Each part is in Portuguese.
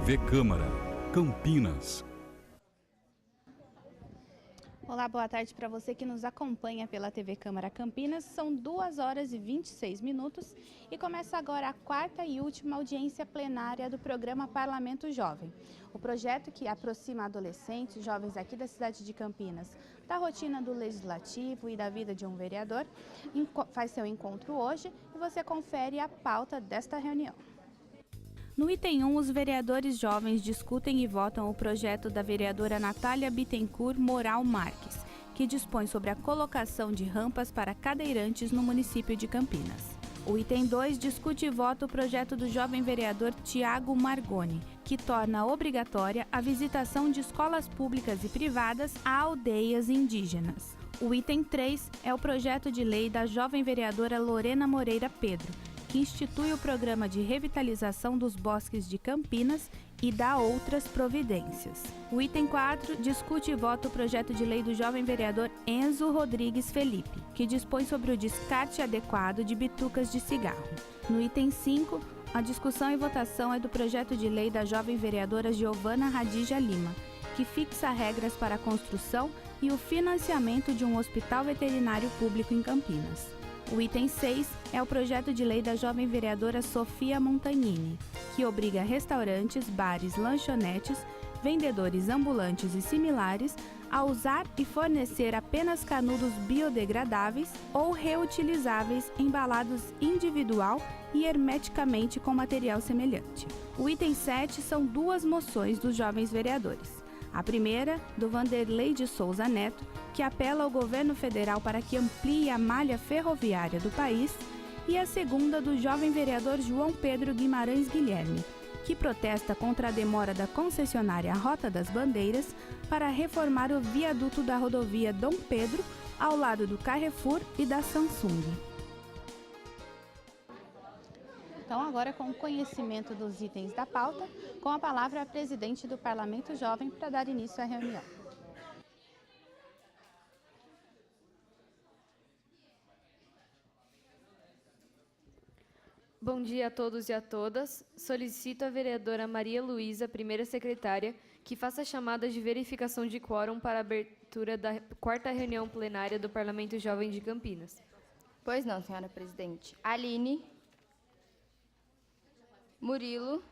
TV Câmara, Campinas. Olá, boa tarde para você que nos acompanha pela TV Câmara Campinas. São 2h26 e começa agora a quarta e última audiência plenária do programa Parlamento Jovem. O projeto que aproxima adolescentes e jovens aqui da cidade de Campinas da rotina do legislativo e da vida de um vereador faz seu encontro hoje e você confere a pauta desta reunião. No item 1, os vereadores jovens discutem e votam o projeto da vereadora Natália Bittencourt Moral Marques, que dispõe sobre a colocação de rampas para cadeirantes no município de Campinas. O item 2 discute e vota o projeto do jovem vereador Tiago Margoni, que torna obrigatória a visitação de escolas públicas e privadas a aldeias indígenas. O item 3 é o projeto de lei da jovem vereadora Lorena Moreira Pedro, que institui o programa de revitalização dos bosques de Campinas e dá outras providências. O item 4 discute e vota o projeto de lei do jovem vereador Enzo Rodrigues Felipe, que dispõe sobre o descarte adequado de bitucas de cigarro. No item 5, a discussão e votação é do projeto de lei da jovem vereadora Giovana Radija Lima, que fixa regras para a construção e o financiamento de um hospital veterinário público em Campinas. O item 6 é o projeto de lei da jovem vereadora Sofia Montagnini, que obriga restaurantes, bares, lanchonetes, vendedores ambulantes e similares a usar e fornecer apenas canudos biodegradáveis ou reutilizáveis embalados individual e hermeticamente com material semelhante. O item 7 são duas moções dos jovens vereadores. A primeira, do Vanderlei de Souza Neto, que apela ao governo federal para que amplie a malha ferroviária do país, e a segunda do jovem vereador João Pedro Guimarães Guilherme, que protesta contra a demora da concessionária Rota das Bandeiras para reformar o viaduto da rodovia Dom Pedro ao lado do Carrefour e da Samsung. Então, agora com o conhecimento dos itens da pauta, com a palavra a presidente do Parlamento Jovem para dar início à reunião. Bom dia a todos e a todas. Solicito a vereadora Maria Luísa, primeira secretária, que faça chamadas de verificação de quórum para a abertura da quarta reunião plenária do Parlamento Jovem de Campinas. Pois não, senhora presidente. Aline, Murilo,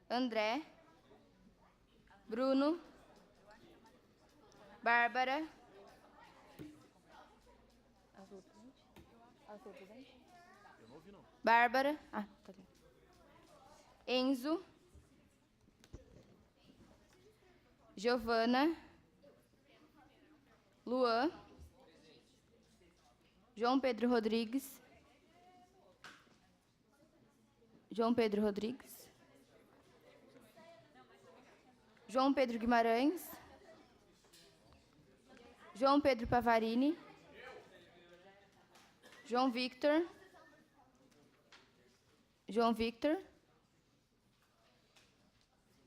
André, Bruno, Bárbara, Bárbara, tá ali. Enzo, Giovana, Luan, João Pedro Rodrigues, João Pedro Guimarães, João Pedro Pavarini, João Victor,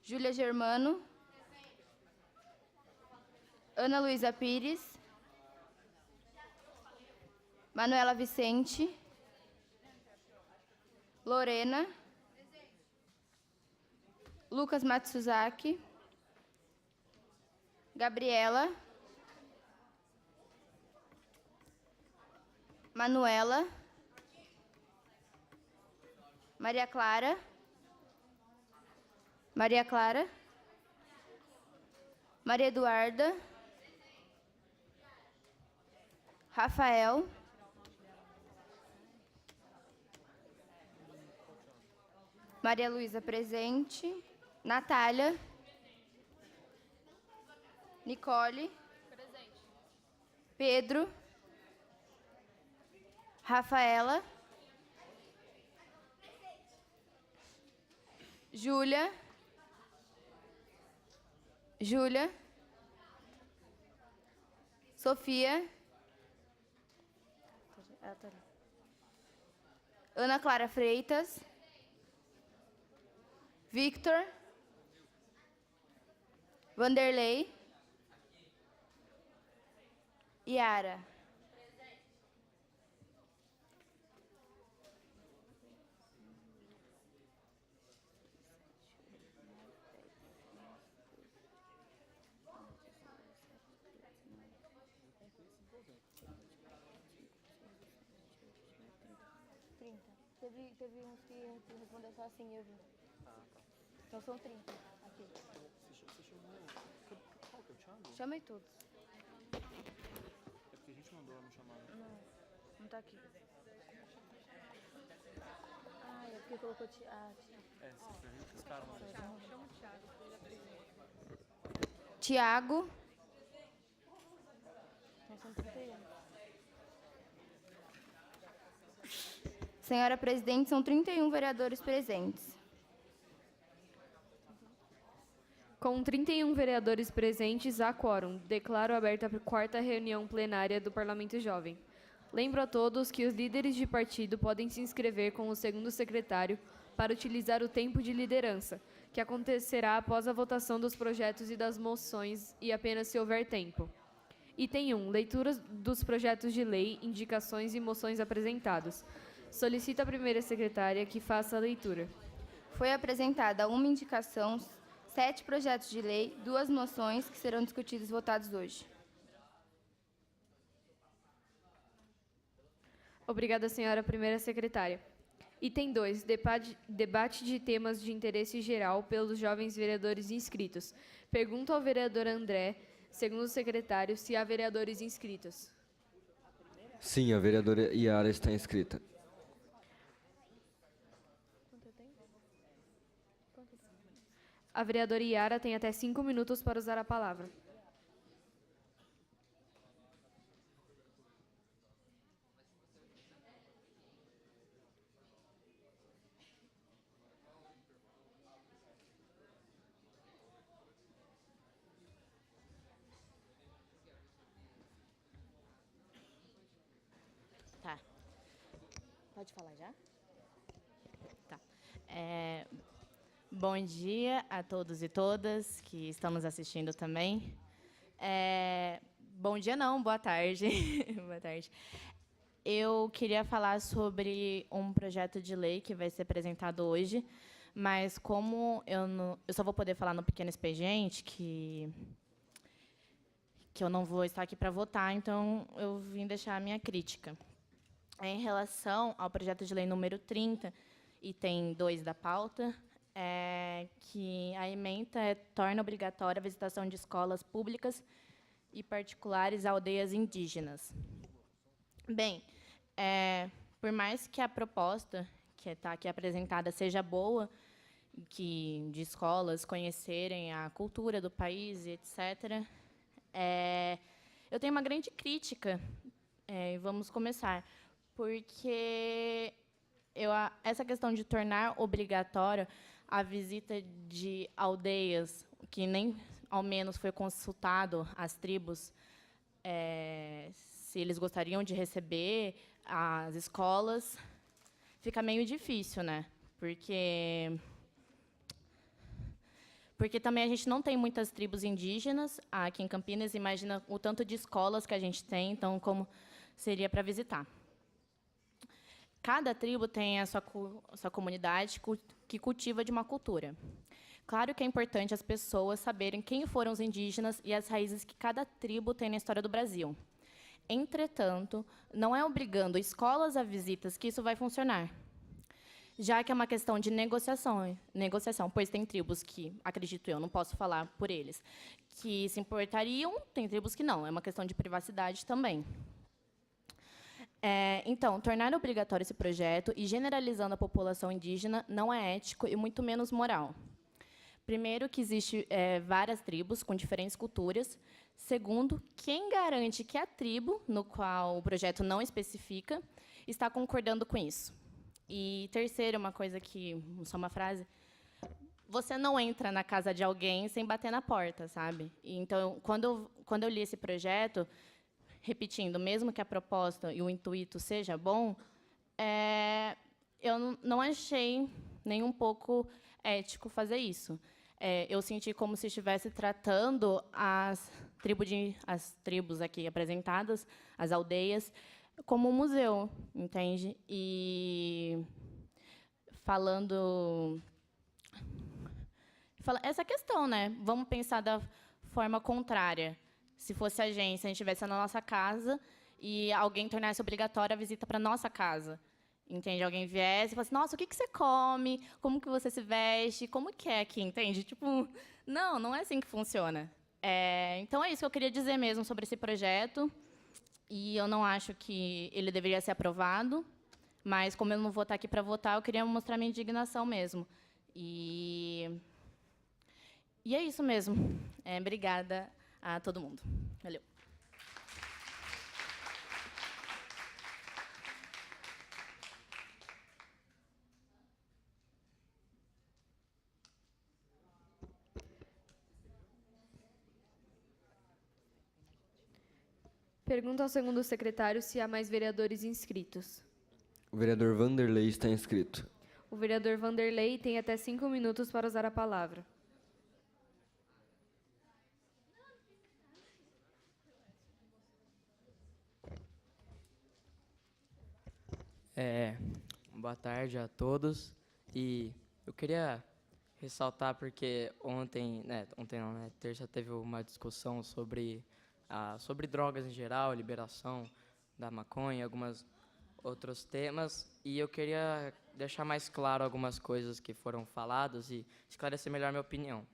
Júlia Germano, Ana Luísa Pires, Manuela Vicente, Lorena, Lucas Matsuzaki, Gabriela, Manuela, Maria Clara, Maria Eduarda, Rafael, Maria Luísa presente, Natália, Nicole, presente. Pedro, Rafaela, Júlia, Sofia, Ana Clara Freitas, Victor, Vanderlei, Yara. Teve uns que respondeu só assim, eu vi. Ah, tá. Então são 30 aqui. Você chamou... Qual que é o Thiago? Chamei todos. É porque a gente mandou no chamado. Não tá aqui. Ah, é porque colocou É, vocês riscaram uma vez. Tiago. Então são 31. Senhora Presidente, são 31 vereadores presentes. Com 31 vereadores presentes, há quórum. Declaro aberta a 4ª reunião plenária do Parlamento Jovem. Lembro a todos que os líderes de partido podem se inscrever com o segundo secretário para utilizar o tempo de liderança, que acontecerá após a votação dos projetos e das moções e apenas se houver tempo. Item 1. Leitura dos projetos de lei, indicações e moções apresentados. Solicito à primeira secretária que faça a leitura. Foi apresentada uma indicação, 7 projetos de lei, 2 moções que serão discutidos e votados hoje. Obrigada, senhora primeira secretária. Item 2. Debate de temas de interesse geral pelos jovens vereadores inscritos. Pergunto ao vereador André, segundo secretário, se há vereadores inscritos. Sim, a vereadora Iara está inscrita. A vereadora Iara tem até 5 minutos para usar a palavra. Tá. Pode falar já? Tá. Bom dia a todos e todas que estão nos assistindo também. Bom dia não, boa tarde. Boa tarde. Eu queria falar sobre um projeto de lei que vai ser apresentado hoje, mas como eu só vou poder falar no pequeno expediente, que eu não vou estar aqui para votar, então eu vim deixar a minha crítica. Em relação ao projeto de lei número 30, item 2 da pauta, que a ementa torna obrigatória a visitação de escolas públicas e particulares a aldeias indígenas. Bem, por mais que a proposta que está aqui apresentada seja boa, de escolas conhecerem a cultura do país, etc., eu tenho uma grande crítica, e vamos começar, porque essa questão de tornar obrigatória a visita de aldeias, que nem ao menos foi consultado as tribos, se eles gostariam de receber as escolas, fica meio difícil, né? Porque também a gente não tem muitas tribos indígenas aqui em Campinas. Imagina o tanto de escolas que a gente tem, então como seria para visitar. Cada tribo tem a sua comunidade que cultiva de uma cultura. Claro que é importante as pessoas saberem quem foram os indígenas e as raízes que cada tribo tem na história do Brasil. Entretanto, não é obrigando escolas a visitas que isso vai funcionar, já que é uma questão de negociação, pois tem tribos que, acredito eu, não posso falar por eles, que se importariam, tem tribos que não, é uma questão de privacidade também. Então, tornar obrigatório esse projeto e generalizando a população indígena não é ético e muito menos moral. Primeiro, que existe várias tribos com diferentes culturas. Segundo, quem garante que a tribo, no qual o projeto não especifica, está concordando com isso? E terceiro, uma coisa que, só uma frase, você não entra na casa de alguém sem bater na porta, sabe? Então, quando eu li esse projeto, repetindo, mesmo que a proposta e o intuito seja bom, eu não achei nem um pouco ético fazer isso. Eu senti como se estivesse tratando as tribos aqui apresentadas, as aldeias, como um museu, entende? E falando essa questão, né? Vamos pensar da forma contrária. Se fosse a gente estivesse na nossa casa e alguém tornasse obrigatória a visita para a nossa casa. entende? Alguém viesse e falasse, nossa, o que você come? Como que você se veste? Como que é aqui, entende? Tipo, não é assim que funciona. Então, é isso que eu queria dizer mesmo sobre esse projeto. E eu não acho que ele deveria ser aprovado, mas, como eu não vou estar aqui para votar, eu queria mostrar minha indignação mesmo. E é isso mesmo. Obrigada a todo mundo. Valeu. Pergunta ao segundo secretário se há mais vereadores inscritos. O vereador Vanderlei está inscrito. O vereador Vanderlei tem até 5 minutos para usar a palavra. Boa tarde a todos. E eu queria ressaltar porque ontem não, né? Terça teve uma discussão sobre drogas em geral, liberação da maconha, alguns outros temas. E eu queria deixar mais claro algumas coisas que foram faladas e esclarecer melhor minha opinião.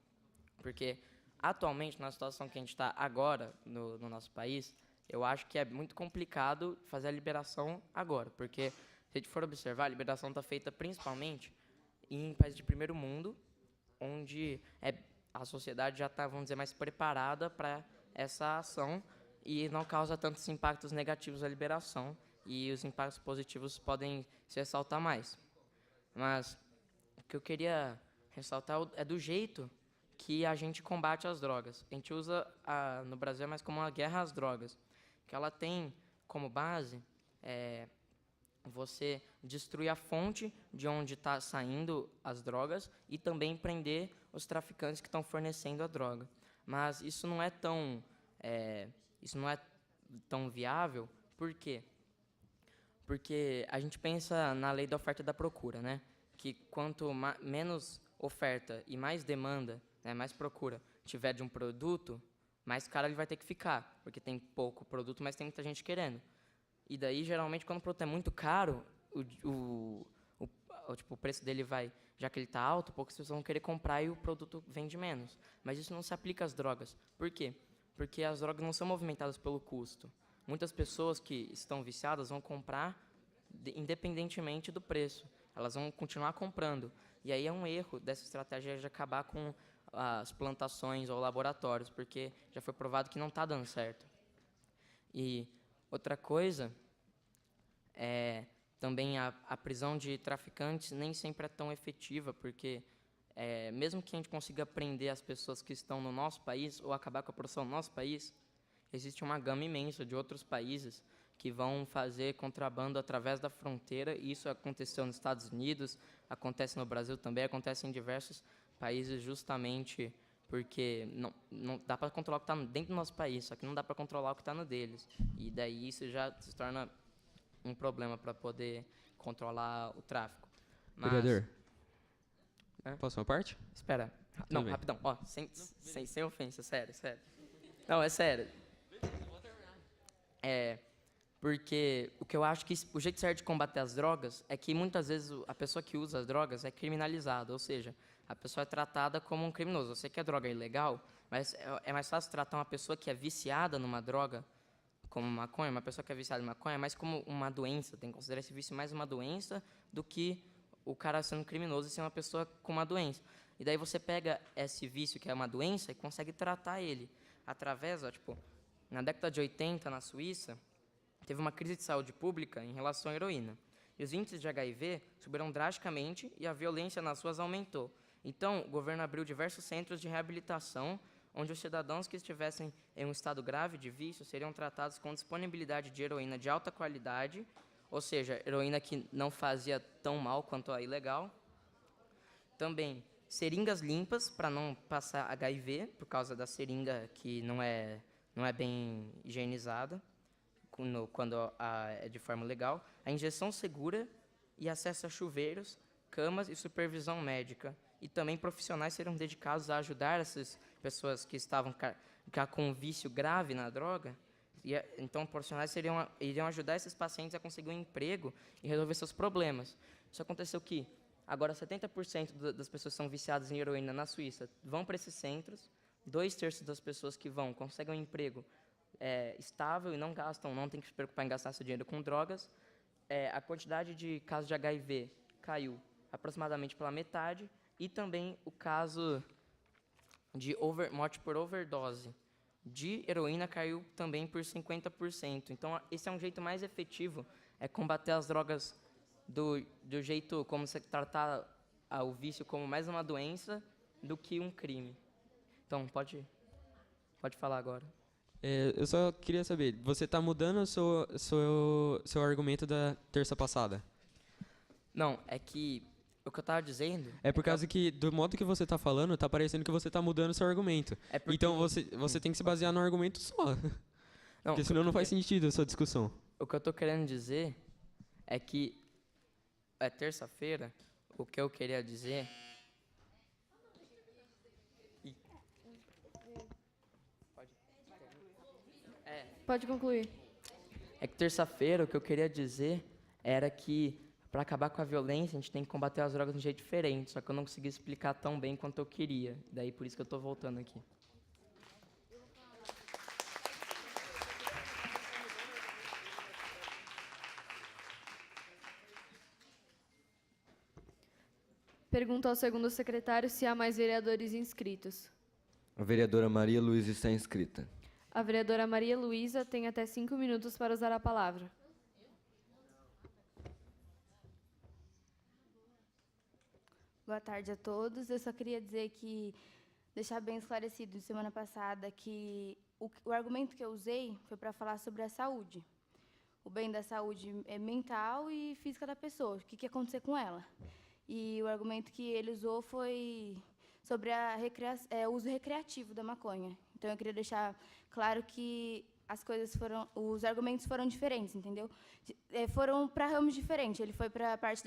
Porque, atualmente, na situação que a gente está agora no nosso país, eu acho que é muito complicado fazer a liberação agora. Porque, se a gente for observar, a liberação está feita principalmente em países de primeiro mundo, onde a sociedade já está, vamos dizer, mais preparada para essa ação e não causa tantos impactos negativos a liberação, e os impactos positivos podem se ressaltar mais. Mas o que eu queria ressaltar é do jeito que a gente combate as drogas. A gente usa, no Brasil, mais como uma guerra às drogas, que ela tem como base você destruir a fonte de onde está saindo as drogas e também prender os traficantes que estão fornecendo a droga. Mas isso não é tão viável. Por quê? Porque a gente pensa na lei da oferta e da procura, né? Que quanto menos oferta e mais demanda, né, mais procura tiver de um produto, mais caro ele vai ter que ficar, porque tem pouco produto, mas tem muita gente querendo. E daí, geralmente, quando o produto é muito caro, o preço dele vai, já que ele está alto, poucas pessoas vão querer comprar e o produto vende menos. Mas isso não se aplica às drogas. Por quê? Porque as drogas não são movimentadas pelo custo. Muitas pessoas que estão viciadas vão comprar independentemente do preço. Elas vão continuar comprando. E aí é um erro dessa estratégia de acabar com as plantações ou laboratórios, porque já foi provado que não está dando certo. E outra coisa também a prisão de traficantes nem sempre é tão efetiva, porque mesmo que a gente consiga prender as pessoas que estão no nosso país ou acabar com a produção no nosso país, existe uma gama imensa de outros países que vão fazer contrabando através da fronteira, e isso aconteceu nos Estados Unidos, acontece no Brasil também, acontece em diversos países, justamente porque não dá para controlar o que está dentro do nosso país, só que não dá para controlar o que está no deles. E daí isso já se torna um problema para poder controlar o tráfico. Mas, vereador, posso uma parte? Espera. Tudo Não, bem. rapidão. Ó, sem ofensa, sério. Não, é sério. Porque o que eu acho que o jeito certo de combater as drogas é que muitas vezes a pessoa que usa as drogas é criminalizada, ou seja, a pessoa é tratada como um criminoso. Eu sei que a droga é ilegal, mas é mais fácil tratar uma pessoa que é viciada numa droga como maconha, uma pessoa que é viciada em maconha, mais como uma doença. Tem que considerar esse vício mais uma doença do que o cara sendo criminoso e ser uma pessoa com uma doença. E daí você pega esse vício, que é uma doença, e consegue tratar ele através, na década de 80, na Suíça, teve uma crise de saúde pública em relação à heroína. E os índices de HIV subiram drasticamente e a violência nas ruas aumentou. Então, o governo abriu diversos centros de reabilitação, onde os cidadãos que estivessem em um estado grave de vício seriam tratados com disponibilidade de heroína de alta qualidade, ou seja, heroína que não fazia tão mal quanto a ilegal. Também, seringas limpas para não passar HIV, por causa da seringa que não é bem higienizada, quando é de forma legal. A injeção segura e acesso a chuveiros, camas e supervisão médica. E também profissionais seriam dedicados a ajudar essas pessoas que estavam com um vício grave na droga, Então, profissionais iriam ajudar esses pacientes a conseguir um emprego e resolver seus problemas. Isso aconteceu que agora 70% das pessoas que são viciadas em heroína na Suíça vão para esses centros, 2/3 das pessoas que vão conseguem um emprego estável e não tem que se preocupar em gastar seu dinheiro com drogas. A quantidade de casos de HIV caiu aproximadamente pela metade e também o caso de morte por overdose de heroína caiu também por 50%. Então, esse é um jeito mais efetivo, combater as drogas do jeito como você tratar o vício como mais uma doença do que um crime. Então, pode falar agora. Eu só queria saber, você está mudando o seu argumento da terça passada? Não, é que o que eu estava dizendo... É por causa que, do modo que você está falando, está parecendo que você está mudando o seu argumento. Então, você tem que se basear no argumento só. Não, porque senão não faz sentido a sua discussão. O que eu estou querendo dizer é que terça-feira, o que eu queria dizer... Pode concluir. É que terça-feira o que eu queria dizer era que, para acabar com a violência, a gente tem que combater as drogas de um jeito diferente, só que eu não consegui explicar tão bem quanto eu queria. Daí, por isso que eu estou voltando aqui. Pergunto ao segundo secretário se há mais vereadores inscritos. A vereadora Maria Luísa está inscrita. A vereadora Maria Luísa tem até 5 minutos para usar a palavra. Boa tarde a todos. Eu só queria dizer deixar bem esclarecido, semana passada, que o argumento que eu usei foi para falar sobre a saúde. O bem da saúde mental e física da pessoa, o que ia acontecer com ela. E o argumento que ele usou foi sobre o uso recreativo da maconha. Então, eu queria deixar claro que os argumentos foram diferentes, entendeu? Foram para ramos diferentes. Ele foi para a parte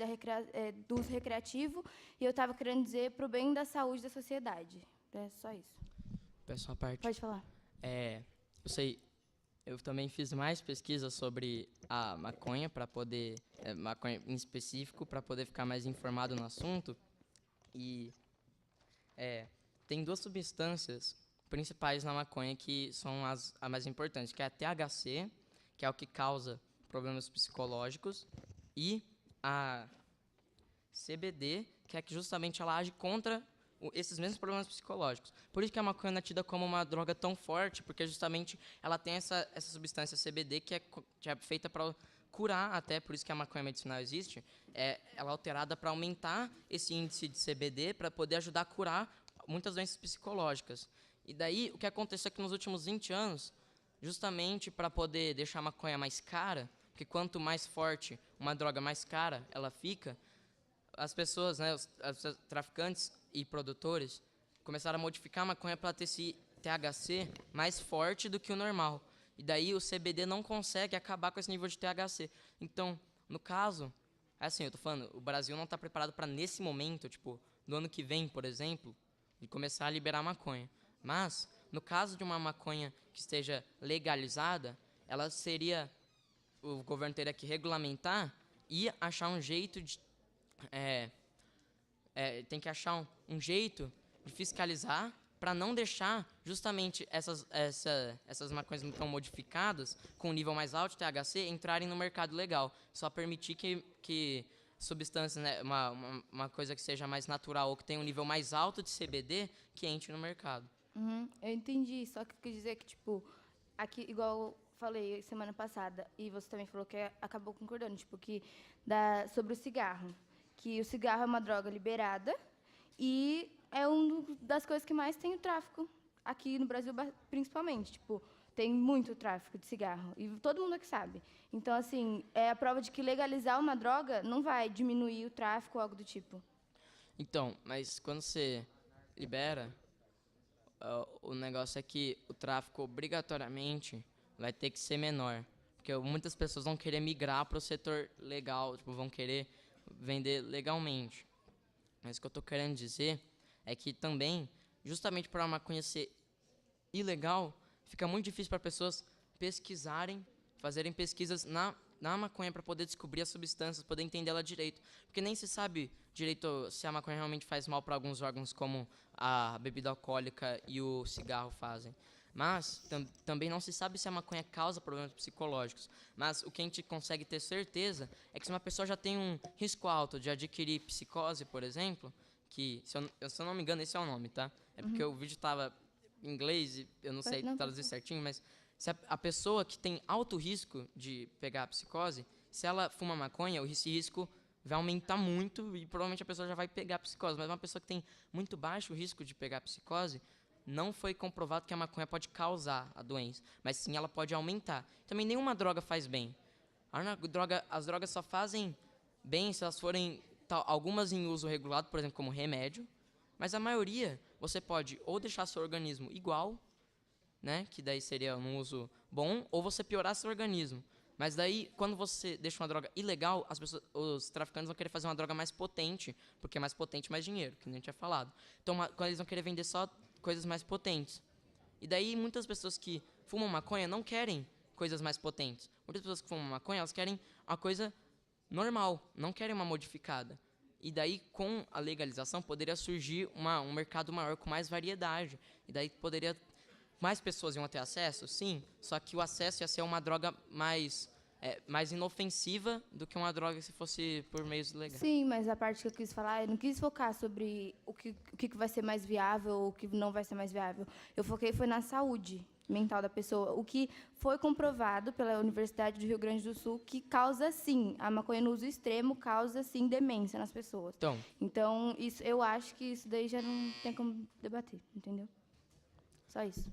do uso recreativo e eu estava querendo dizer para o bem da saúde da sociedade. É só isso. Peço a parte. Pode falar. Eu sei, eu também fiz mais pesquisas sobre a maconha, para poder, maconha em específico, para poder ficar mais informado no assunto. E tem 2 substâncias principais na maconha que são as mais importantes, que é a THC, que é o que causa problemas psicológicos, e a CBD, que é que justamente ela age contra esses mesmos problemas psicológicos. Por isso que a maconha é tida como uma droga tão forte, porque justamente ela tem essa substância CBD que é feita para curar, até por isso que a maconha medicinal existe, ela é alterada para aumentar esse índice de CBD para poder ajudar a curar muitas doenças psicológicas. E daí, o que aconteceu é que nos últimos 20 anos, justamente para poder deixar a maconha mais cara, porque quanto mais forte uma droga mais cara ela fica, as pessoas, os traficantes e produtores, começaram a modificar a maconha para ter esse THC mais forte do que o normal. E daí o CBD não consegue acabar com esse nível de THC. Então, no caso, eu estou falando, o Brasil não está preparado para, nesse momento, tipo, no ano que vem, por exemplo, de começar a liberar maconha. Mas, no caso de uma maconha que esteja legalizada, o governo teria que regulamentar e achar um jeito de... tem que achar um jeito de fiscalizar para não deixar justamente essas maconhas tão modificadas, com um nível mais alto de THC, entrarem no mercado legal. Só permitir que substâncias, uma coisa que seja mais natural ou que tenha um nível mais alto de CBD, que entre no mercado. Eu entendi, só que quer dizer que, tipo, aqui, igual eu falei semana passada, e você também falou que acabou concordando, tipo, sobre o cigarro, que o cigarro é uma droga liberada e é uma das coisas que mais tem o tráfico aqui no Brasil, principalmente, tipo, tem muito tráfico de cigarro, e todo mundo aqui sabe. Então, assim, é a prova de que legalizar uma droga não vai diminuir o tráfico ou algo do tipo. Então, mas quando você libera... o negócio é que o tráfico obrigatoriamente vai ter que ser menor, porque muitas pessoas vão querer migrar para o setor legal, tipo, vão querer vender legalmente. Mas o que eu estou querendo dizer é que também, justamente para a maconha ser ilegal, fica muito difícil para pessoas pesquisarem, fazerem pesquisas na maconha para poder descobrir as substâncias, poder entender ela direito. Porque nem se sabe direito se a maconha realmente faz mal para alguns órgãos, como a bebida alcoólica e o cigarro fazem. Mas também não se sabe se a maconha causa problemas psicológicos. Mas o que a gente consegue ter certeza é que se uma pessoa já tem um risco alto de adquirir psicose, por exemplo, que, se eu não me engano, esse é o nome, tá? É porque o vídeo estava em inglês e eu não sei traduzir certinho, mas se a pessoa que tem alto risco de pegar a psicose, se ela fuma maconha, esse risco vai aumentar muito e provavelmente a pessoa já vai pegar a psicose. Mas uma pessoa que tem muito baixo risco de pegar a psicose, não foi comprovado que a maconha pode causar a doença, mas sim ela pode aumentar. Também nenhuma droga faz bem. As drogas só fazem bem se elas forem algumas em uso regulado, por exemplo, como remédio, mas a maioria você pode ou deixar seu organismo igual, né, que daí seria um uso bom, ou você piorar seu organismo. Mas daí, quando você deixa uma droga ilegal, os traficantes vão querer fazer uma droga mais potente, porque é mais potente, mais dinheiro, que nem a gente tinha falado. Então, quando eles vão querer vender só coisas mais potentes. E daí, muitas pessoas que fumam maconha não querem coisas mais potentes. Muitas pessoas que fumam maconha, elas querem uma coisa normal, não querem uma modificada. E daí, com a legalização, poderia surgir um mercado maior, com mais variedade. E daí, mais pessoas iam ter acesso? Sim, só que o acesso ia ser uma droga mais inofensiva do que uma droga se fosse por meios legais. Sim, mas a parte que eu quis falar, eu não quis focar sobre o que vai ser mais viável ou o que não vai ser mais viável. Eu foquei foi na saúde mental da pessoa. O que foi comprovado pela Universidade do Rio Grande do Sul que causa, sim, a maconha no uso extremo causa, sim, demência nas pessoas. Então isso, eu acho que isso daí já não tem como debater, entendeu? Só isso.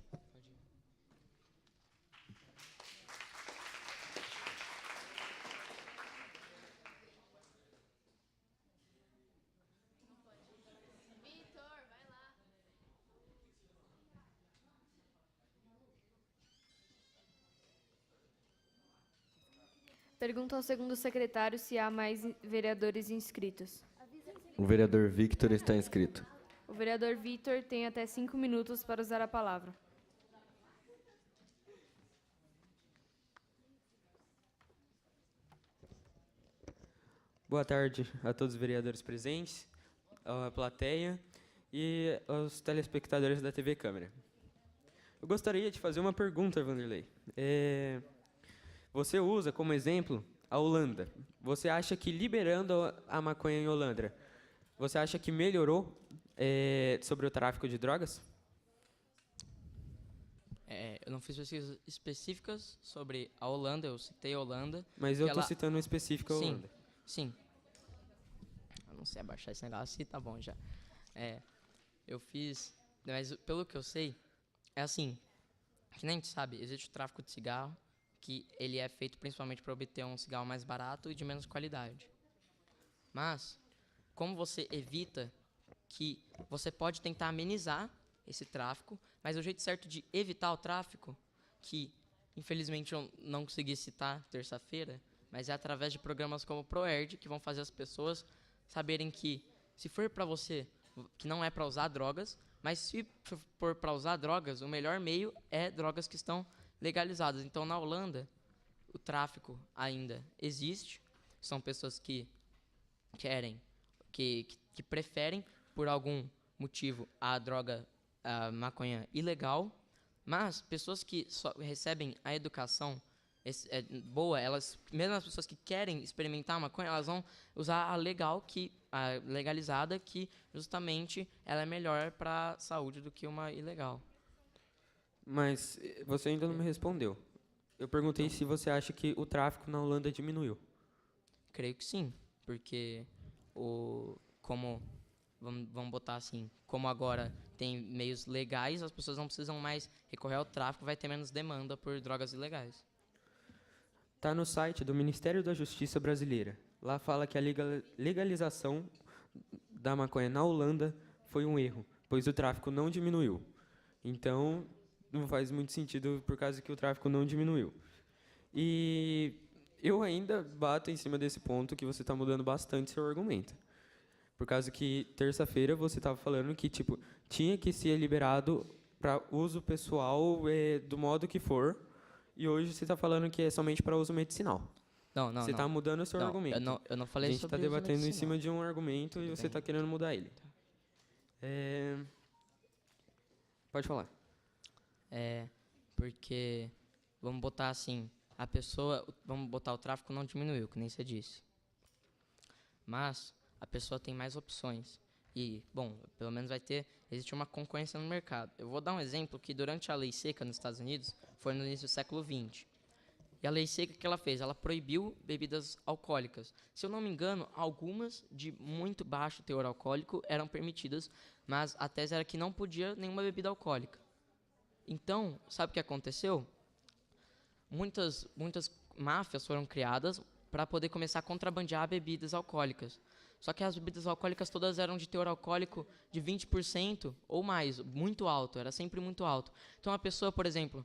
Pergunta ao segundo secretário se há mais vereadores inscritos. O vereador Victor está inscrito. O vereador Vitor tem até 5 minutos para usar a palavra. Boa tarde a todos os vereadores presentes, à plateia e aos telespectadores da TV Câmara. Eu gostaria de fazer uma pergunta, Vanderlei. Você usa como exemplo a Holanda. Você acha que liberando a maconha em Holanda, você acha que melhorou sobre o tráfico de drogas? Eu não fiz pesquisas específicas sobre a Holanda, eu citei a Holanda. Mas eu estou citando um específico a Holanda. Sim. Eu não sei abaixar esse negócio, tá bom já. Eu fiz, mas pelo que eu sei, é assim, que nem a gente sabe, existe o tráfico de cigarro, que ele é feito principalmente para obter um cigarro mais barato e de menos qualidade. Mas, como você evita que você pode tentar amenizar esse tráfico, mas o jeito certo de evitar o tráfico, que infelizmente eu não consegui citar terça-feira, mas é através de programas como o ProErd, que vão fazer as pessoas saberem que, se for para você, que não é para usar drogas, mas se for para usar drogas, o melhor meio é drogas que estão legalizadas. Então, na Holanda, o tráfico ainda existe. São pessoas que querem, que preferem, por algum motivo, a maconha ilegal, mas pessoas que só recebem a educação boa, mesmo as pessoas que querem experimentar a maconha, elas vão usar a legalizada, que justamente ela é melhor para a saúde do que uma ilegal. Mas você ainda não me respondeu. Eu perguntei se você acha que o tráfico na Holanda diminuiu. Creio que sim, porque vamos botar assim, como agora tem meios legais, as pessoas não precisam mais recorrer ao tráfico, vai ter menos demanda por drogas ilegais. Está no site do Ministério da Justiça brasileira. Lá fala que a legalização da maconha na Holanda foi um erro, pois o tráfico não diminuiu. Então, não faz muito sentido por causa que o tráfico não diminuiu. E eu ainda bato em cima desse ponto que você está mudando bastante seu argumento. Por causa que terça-feira você estava falando que tinha que ser liberado para uso pessoal do modo que for, e hoje você está falando que é somente para uso medicinal. Não, não, Você não. está mudando o seu Não, argumento. eu não A falei gente sobre está uso debatendo em medicinal. cima de um argumento e Tudo você bem. está querendo mudar ele. Pode falar. Porque, vamos botar assim, vamos botar o tráfico não diminuiu, que nem você disse. Mas a pessoa tem mais opções. E, bom, pelo menos existe uma concorrência no mercado. Eu vou dar um exemplo que durante a lei seca nos Estados Unidos, foi no início do século XX. E a lei seca, o que ela fez? Ela proibiu bebidas alcoólicas. Se eu não me engano, algumas de muito baixo teor alcoólico eram permitidas, mas a tese era que não podia nenhuma bebida alcoólica. Então, sabe o que aconteceu? Muitas máfias foram criadas para poder começar a contrabandear bebidas alcoólicas. Só que as bebidas alcoólicas todas eram de teor alcoólico de 20% ou mais, muito alto, era sempre muito alto. Então a pessoa, por exemplo,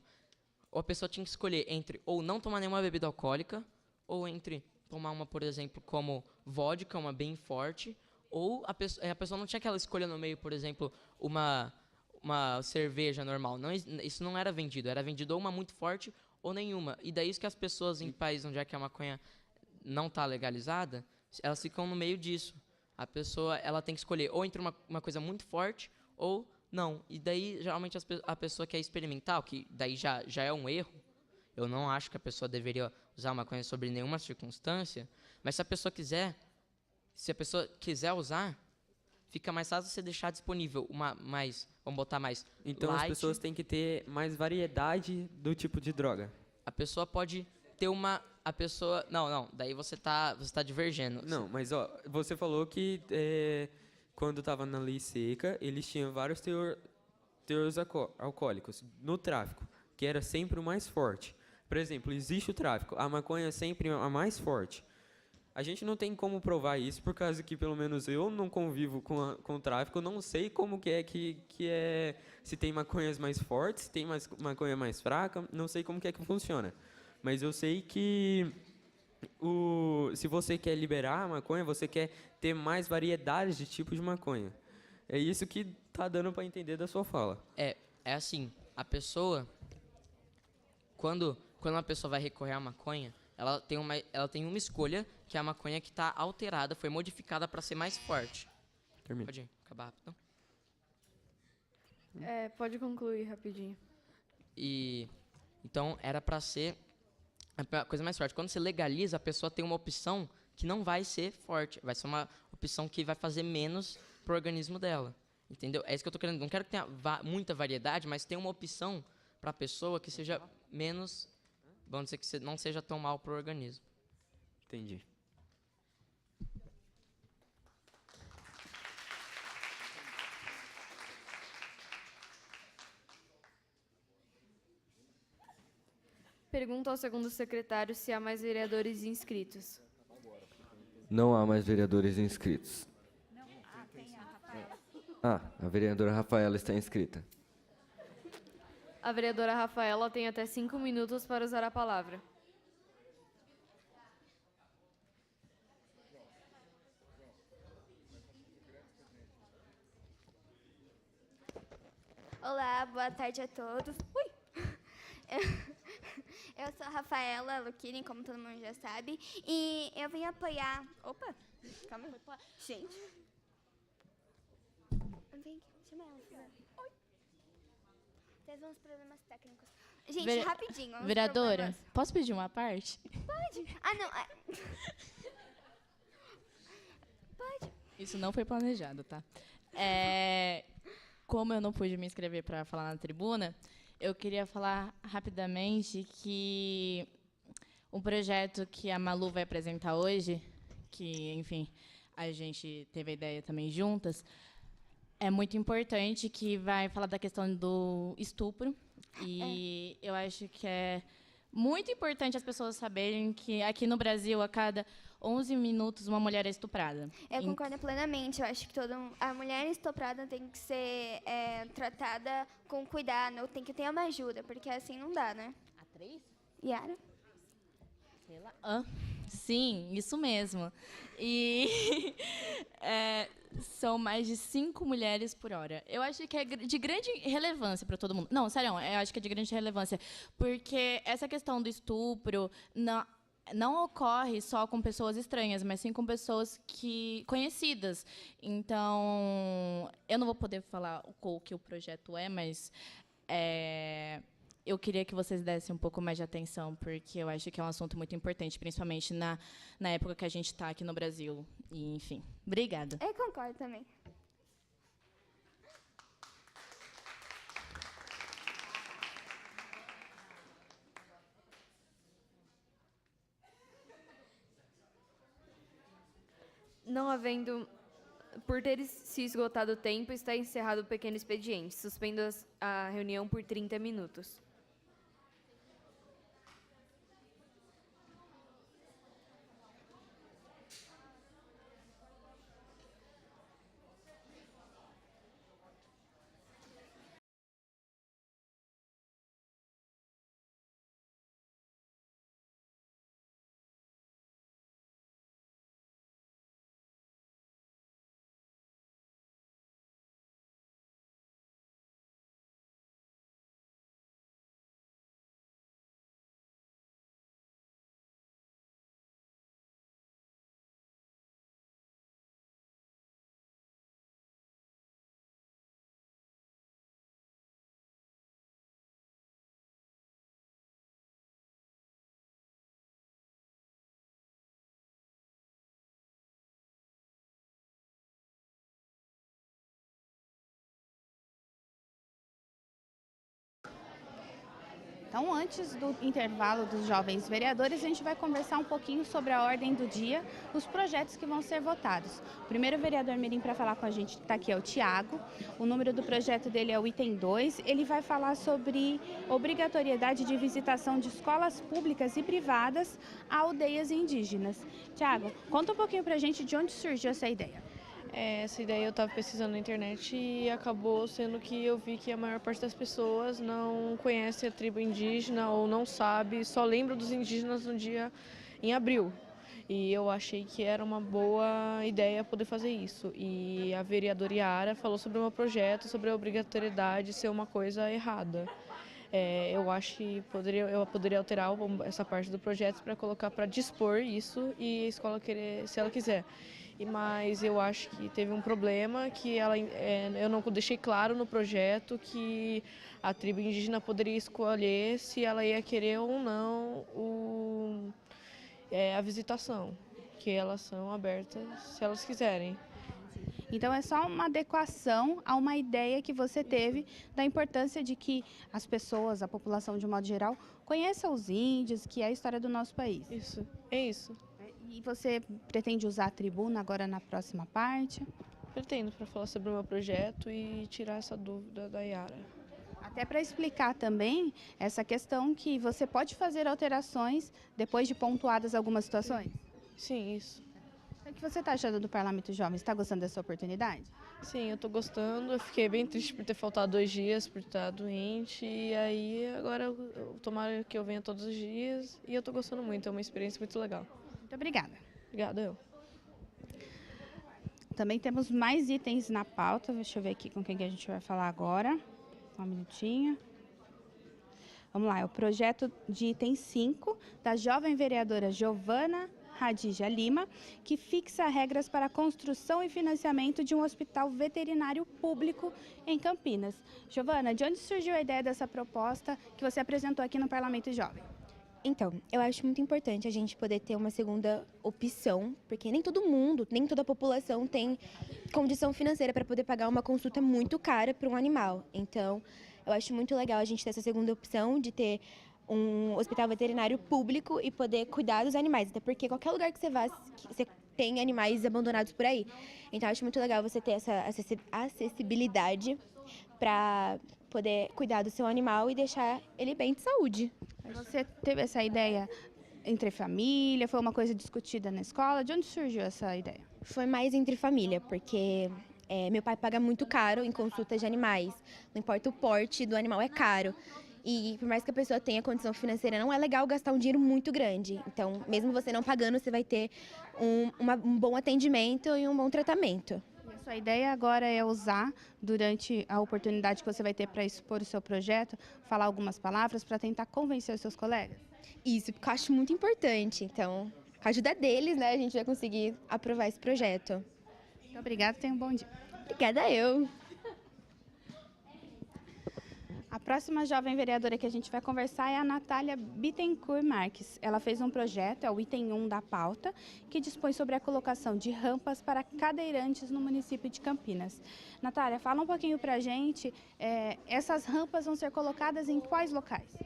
a pessoa tinha que escolher entre ou não tomar nenhuma bebida alcoólica, ou entre tomar uma, por exemplo, como vodka, uma bem forte, ou a pessoa não tinha aquela escolha no meio, por exemplo, uma cerveja normal. Não, isso não era vendido ou uma muito forte ou nenhuma. E daí isso que as pessoas em países onde é que a maconha não está legalizada, elas ficam no meio disso. A pessoa ela tem que escolher ou entre uma coisa muito forte ou não. E daí, geralmente, a pessoa quer experimentar, que daí já é um erro. Eu não acho que a pessoa deveria usar maconha sobre nenhuma circunstância, mas se a pessoa quiser usar, fica mais fácil você deixar disponível vamos botar mais Então light. as pessoas têm que ter mais variedade do tipo de droga. A pessoa pode ter Não, daí você tá divergendo. Não, mas ó, você falou que quando estava na lei seca, eles tinham vários teores alcoólicos no tráfico, que era sempre o mais forte. Por exemplo, existe o tráfico, a maconha é sempre a mais forte. A gente não tem como provar isso, por causa que, pelo menos, eu não convivo com o tráfico, não sei como que é, se tem maconhas mais fortes, se tem maconha mais fraca, não sei como que é que funciona. Mas eu sei que se você quer liberar a maconha, você quer ter mais variedades de tipos de maconha. É isso que tá dando para entender da sua fala. É assim, a pessoa, quando uma pessoa vai recorrer à maconha, ela tem uma escolha, que é a maconha que está alterada, foi modificada para ser mais forte. Termina. Pode acabar rapidão. Pode concluir rapidinho. E então era para ser a coisa mais forte. Quando você legaliza, a pessoa tem uma opção que não vai ser forte, vai ser uma opção que vai fazer menos pro organismo dela. Entendeu? É isso que eu tô querendo. Não quero que tenha muita variedade, mas tem uma opção para a pessoa que seja menos, vamos dizer que não seja tão mal pro organismo. Entendi. Pergunta ao segundo secretário se há mais vereadores inscritos. Não há mais vereadores inscritos. A vereadora Rafaela está inscrita. A vereadora Rafaela tem até 5 minutos para usar a palavra. Olá, boa tarde a todos. Eu sou a Rafaela Luquini, como todo mundo já sabe, e eu vim apoiar... Opa, calma aí. Gente. Vem aqui, chama ela. Oi. Teve uns problemas técnicos. Gente, rapidinho. uns Vereadora, problemas. posso pedir uma parte? Pode. Ah, não. Pode. Isso não foi planejado, tá? Como eu não pude me inscrever para falar na tribuna, eu queria falar rapidamente que um projeto que a Malu vai apresentar hoje, que, enfim, a gente teve a ideia também juntas, é muito importante, que vai falar da questão do estupro. E eu acho que é muito importante as pessoas saberem que aqui no Brasil, a cada 11 minutos, uma mulher é estuprada. Eu concordo plenamente. Eu acho que a mulher estuprada tem que ser tratada com cuidado, tem que ter uma ajuda, porque assim não dá, né? A 3? Yara? Sim, isso mesmo. E são mais de 5 mulheres por hora. Eu acho que é de grande relevância para todo mundo. Não, sério, eu acho que é de grande relevância. Porque essa questão do estupro não ocorre só com pessoas estranhas, mas sim com pessoas conhecidas. Então, eu não vou poder falar o que o projeto é, mas eu queria que vocês dessem um pouco mais de atenção, porque eu acho que é um assunto muito importante, principalmente na época que a gente está aqui no Brasil. E, enfim, obrigada. Eu concordo também. Não havendo... Por ter se esgotado o tempo, está encerrado o pequeno expediente. Suspendo a reunião por 30 minutos. Então, antes do intervalo dos jovens vereadores, a gente vai conversar um pouquinho sobre a ordem do dia, os projetos que vão ser votados. O primeiro vereador mirim para falar com a gente está aqui é o Tiago. O número do projeto dele é o item 2. Ele vai falar sobre obrigatoriedade de visitação de escolas públicas e privadas a aldeias indígenas. Tiago, conta um pouquinho para a gente de onde surgiu essa ideia. Essa ideia eu estava pesquisando na internet e acabou sendo que eu vi que a maior parte das pessoas não conhece a tribo indígena ou não sabe, só lembra dos indígenas no dia em abril. E eu achei que era uma boa ideia poder fazer isso. E a vereadora Yara falou sobre o meu projeto, sobre a obrigatoriedade ser uma coisa errada. Eu acho que eu poderia alterar essa parte do projeto para colocar para dispor isso e a escola querer, se ela quiser. Mas eu acho que teve um problema que eu não deixei claro no projeto que a tribo indígena poderia escolher se ela ia querer ou não a visitação, que elas são abertas se elas quiserem. Então, é só uma adequação a uma ideia que você teve da importância de que as pessoas, a população de um modo geral, conheça os índios, que é a história do nosso país. Isso, é isso. E você pretende usar a tribuna agora na próxima parte? Pretendo, para falar sobre o meu projeto e tirar essa dúvida da Yara. Até para explicar também essa questão que você pode fazer alterações depois de pontuadas algumas situações? Sim, isso. O que você está achando do Parlamento Jovem? Você está gostando dessa oportunidade? Sim, eu estou gostando. Eu fiquei bem triste por ter faltado 2 dias, por estar doente. E aí, agora, tomara que eu venha todos os dias. E eu estou gostando muito, é uma experiência muito legal. Muito obrigada. Obrigada, eu. Também temos mais itens na pauta. Deixa eu ver aqui com quem que a gente vai falar agora. Um minutinho. Vamos lá, é o projeto de item 5 da jovem vereadora Giovana Radija Lima, que fixa regras para a construção e financiamento de um hospital veterinário público em Campinas. Giovana, de onde surgiu a ideia dessa proposta que você apresentou aqui no Parlamento Jovem? Então, eu acho muito importante a gente poder ter uma segunda opção, porque nem todo mundo, nem toda a população tem condição financeira para poder pagar uma consulta muito cara para um animal. Então, eu acho muito legal a gente ter essa segunda opção de ter um hospital veterinário público e poder cuidar dos animais, até porque qualquer lugar que você vá, você tem animais abandonados por aí. Então, eu acho muito legal você ter essa acessibilidade para poder cuidar do seu animal e deixar ele bem de saúde. Você teve essa ideia entre família? Foi uma coisa discutida na escola? De onde surgiu essa ideia? Foi mais entre família, porque meu pai paga muito caro em consultas de animais. Não importa o porte do animal, é caro. E por mais que a pessoa tenha condição financeira, não é legal gastar um dinheiro muito grande. Então, mesmo você não pagando, você vai ter um bom atendimento e um bom tratamento. E a sua ideia agora é usar, durante a oportunidade que você vai ter para expor o seu projeto, falar algumas palavras para tentar convencer os seus colegas? Isso, porque eu acho muito importante. Então, com a ajuda deles, né, a gente vai conseguir aprovar esse projeto. Muito obrigada, tenha um bom dia. Obrigada eu. A próxima jovem vereadora que a gente vai conversar é a Natália Bittencourt Marques. Ela fez um projeto, é o item 1 da pauta, que dispõe sobre a colocação de rampas para cadeirantes no município de Campinas. Natália, fala um pouquinho para a gente, essas rampas vão ser colocadas em quais locais?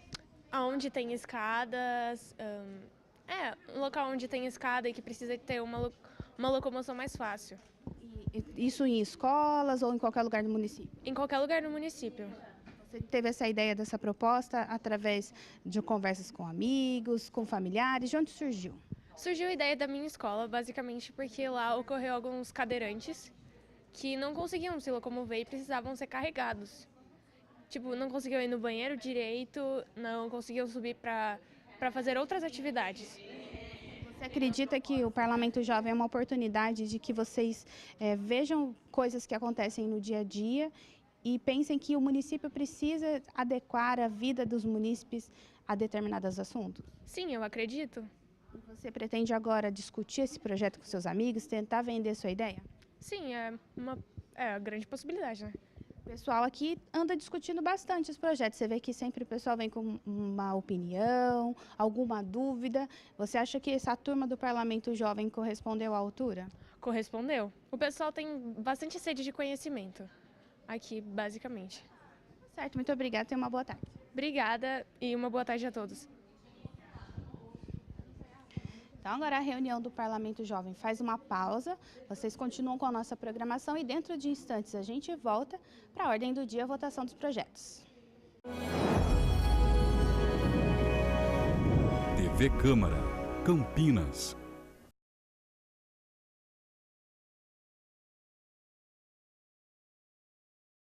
Onde tem escadas, um local onde tem escada e que precisa ter uma locomoção mais fácil. Isso em escolas ou em qualquer lugar do município? Em qualquer lugar do município. Você teve essa ideia dessa proposta através de conversas com amigos, com familiares? De onde surgiu? Surgiu a ideia da minha escola, basicamente porque lá ocorreu alguns cadeirantes que não conseguiam se locomover e precisavam ser carregados. Tipo, não conseguiam ir no banheiro direito, não conseguiam subir para fazer outras atividades. Você acredita que o Parlamento Jovem é uma oportunidade de que vocês vejam coisas que acontecem no dia a dia e pensem que o município precisa adequar a vida dos munícipes a determinados assuntos? Sim, eu acredito. Você pretende agora discutir esse projeto com seus amigos, tentar vender sua ideia? Sim, é uma grande possibilidade, né? O pessoal aqui anda discutindo bastante os projetos. Você vê que sempre o pessoal vem com uma opinião, alguma dúvida. Você acha que essa turma do Parlamento Jovem correspondeu à altura? Correspondeu. O pessoal tem bastante sede de conhecimento aqui, basicamente. Certo, muito obrigada. Tenha uma boa tarde. Obrigada e uma boa tarde a todos. Então, agora a reunião do Parlamento Jovem faz uma pausa. Vocês continuam com a nossa programação e dentro de instantes a gente volta para a ordem do dia, a votação dos projetos. TV Câmara, Campinas.